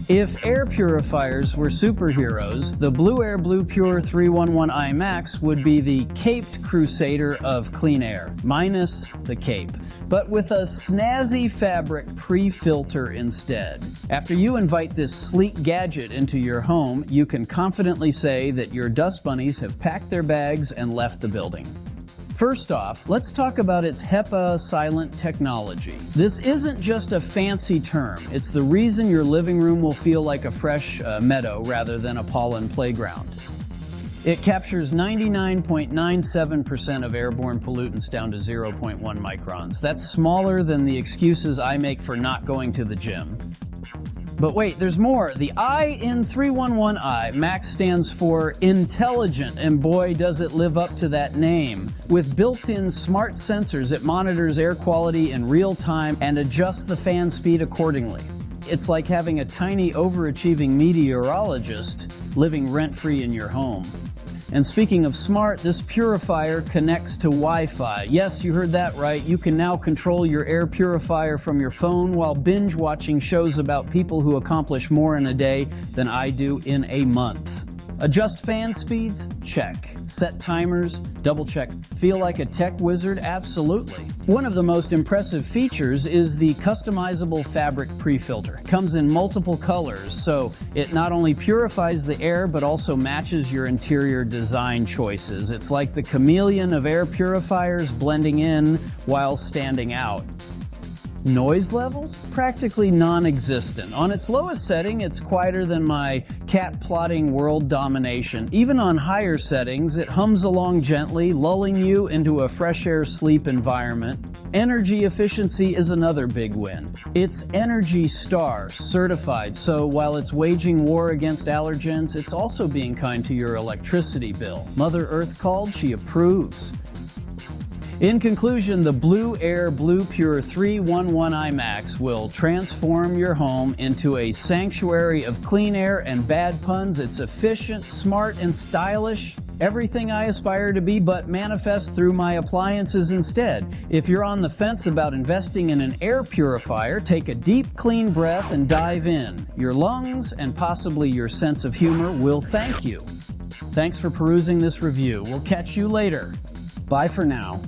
If air purifiers were superheroes, the BLUEAIR BLUEPURE 311i Max would be the caped crusader of clean air, minus the cape, but with a snazzy fabric pre-filter instead. After you invite this sleek gadget into your home, you can confidently say that your dust bunnies have packed their bags and left the building. First off, let's talk about its HEPASilent technology. This isn't just a fancy term. It's the reason your living room will feel like a fresh meadow rather than a pollen playground. It captures 99.97% of airborne pollutants down to 0.1 microns. That's smaller than the excuses I make for not going to the gym. But wait, there's more. The I in 311i Max stands for intelligent, and boy does it live up to that name. With built-in smart sensors, it monitors air quality in real time and adjusts the fan speed accordingly. It's like having a tiny overachieving meteorologist living rent-free in your home. And speaking of smart, this purifier connects to Wi-Fi. Yes, you heard that right. You can now control your air purifier from your phone while binge watching shows about people who accomplish more in a day than I do in a month. Adjust fan speeds? Check. Set timers? Double check. Feel like a tech wizard? Absolutely. One of the most impressive features is the customizable fabric pre-filter. It comes in multiple colors, so it not only purifies the air but also matches your interior design choices. It's like the chameleon of air purifiers blending in while standing out. Noise levels? Practically non-existent. On its lowest setting, it's quieter than my cat plotting world domination. Even on higher settings, it hums along gently, lulling you into a fresh air sleep environment. Energy efficiency is another big win. It's Energy Star certified, so while it's waging war against allergens, it's also being kind to your electricity bill. Mother Earth called, she approves. In conclusion, the BLUEAIR BLUEPURE 311i Max will transform your home into a sanctuary of clean air and bad puns. It's efficient, smart, and stylish. Everything I aspire to be, but manifest through my appliances instead. If you're on the fence about investing in an air purifier, take a deep, clean breath and dive in. Your lungs and possibly your sense of humor will thank you. Thanks for perusing this review. We'll catch you later. Bye for now.